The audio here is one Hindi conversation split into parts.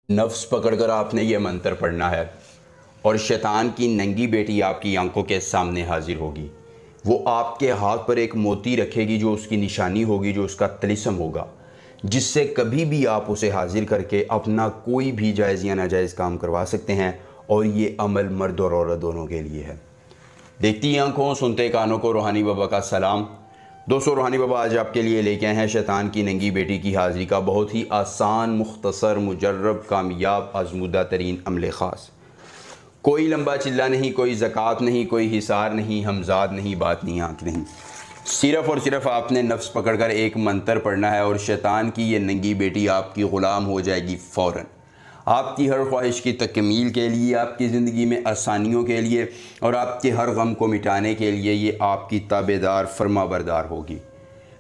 नफ्स पकड़कर आपने ये मंत्र पढ़ना है और शैतान की नंगी बेटी आपकी आंखों के सामने हाजिर होगी। वो आपके हाथ पर एक मोती रखेगी जो उसकी निशानी होगी, जो उसका तिलिस्म होगा, जिससे कभी भी आप उसे हाजिर करके अपना कोई भी जायज़ या नाजायज़ काम करवा सकते हैं। और ये अमल मर्द और औरत दोनों के लिए है। देखती आंखों, सुनते कानों को रूहानी बाबा का सलाम। दोस्तों, रूहानी बाबा आज आपके लिए लेके आए हैं शैतान की नंगी बेटी की हाज़िरी का बहुत ही आसान, मुख्तसर, मुजर्रब, कामयाब, आज़मूदा तरीन अमल ख़ास। कोई लंबा चिल्ला नहीं, कोई ज़कात नहीं, कोई हिसार नहीं, हमजाद नहीं, बात नहीं, आँख नहीं। सिर्फ़ और सिर्फ आपने नफ्स पकड़कर एक मंत्र पढ़ना है और शैतान की ये नंगी बेटी आपकी ग़ुलाम हो जाएगी फ़ौरन। आपकी हर ख्वाहिश की तकमील के लिए, आपकी ज़िंदगी में आसानियों के लिए और आपके हर गम को मिटाने के लिए ये आपकी ताबेदार, फरमाबरदार होगी।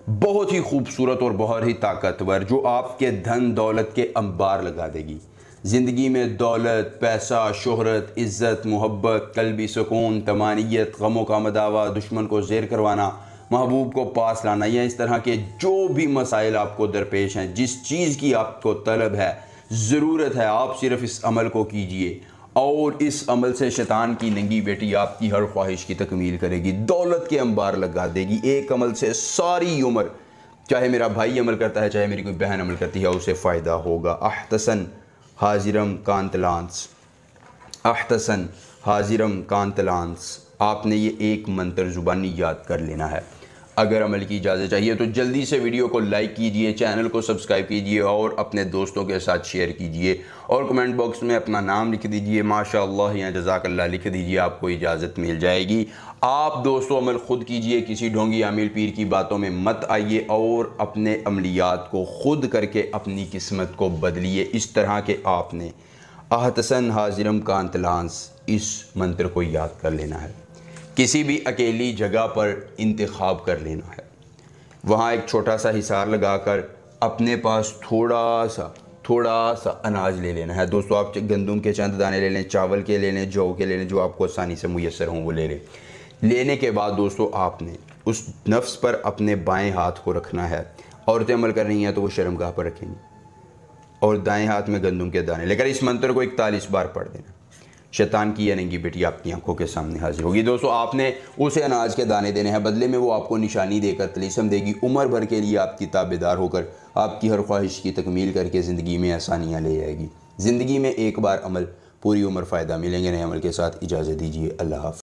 बहुत ही खूबसूरत और बहुत ही ताकतवर, जो आपके धन दौलत के अंबार लगा देगी। ज़िंदगी में दौलत, पैसा, शोहरत, इज़्ज़त, मोहब्बत, कल्बी सुकून, तमानियत, गमों का मदावा, दुश्मन को ज़ेर करवाना, महबूब को पास लाना, या इस तरह के जो भी मसाइल आपको दरपेश हैं, जिस चीज़ की आपको तलब है, ज़रूरत है, आप सिर्फ़ इस अमल को कीजिए और इस अमल से शैतान की नंगी बेटी आपकी हर ख्वाहिश की तकमील करेगी, दौलत के अंबार लगा देगी। एक अमल से सारी उम्र, चाहे मेरा भाई अमल करता है, चाहे मेरी कोई बहन अमल करती है, उसे फ़ायदा होगा। अहतसन हाजिरम कांतलांस, अहतसन हाजिरम कांतलांस। आपने ये एक मंत्र ज़ुबानी याद कर लेना है। अगर अमल की इजाज़त चाहिए तो जल्दी से वीडियो को लाइक कीजिए, चैनल को सब्सक्राइब कीजिए और अपने दोस्तों के साथ शेयर कीजिए और कमेंट बॉक्स में अपना नाम लिख दीजिए, माशाअल्लाह या जज़ाकल्लाह लिख दीजिए, आपको इजाज़त मिल जाएगी। आप दोस्तों अमल ख़ुद कीजिए, किसी ढोंगी आमिल पीर की बातों में मत आइए और अपने अमलियात को ख़ुद करके अपनी किस्मत को बदलिए। इस तरह के आपने अहतसन हाजिरम कांतलांस इस मंत्र को याद कर लेना है। किसी भी अकेली जगह पर इंतखाब कर लेना है, वहाँ एक छोटा सा हिसार लगाकर अपने पास थोड़ा सा अनाज ले लेना है। दोस्तों, आप गंदम के चंद दाने ले लें, चावल के ले लें, जौ के ले लें, जो आपको आसानी से मुयस्सर हों वो ले लें। लेने के बाद दोस्तों आपने उस नफ्स पर अपने बाएं हाथ को रखना है। औरतें अमल कर रही हैं तो वो शर्मगाह पर रखेंगी और दाएं हाथ में गंदम के दाने लेकर इस मंत्र को 41 बार पढ़ देना। शैतान की यह नंगी बेटी आपकी आंखों के सामने हाजिर होगी। दोस्तों, आपने उसे अनाज के दाने देने हैं, बदले में वो आपको निशानी देकर तिलिस्म देगी, उम्र भर के लिए आपकी ताबेदार होकर आपकी हर ख्वाहिश की तकमील करके ज़िंदगी में आसानियाँ ले आएगी। ज़िंदगी में एक बार अमल, पूरी उम्र फ़ायदा मिलेंगे। नए अमल के साथ इजाज़त दीजिए। अल्लाह हाफ़िज़।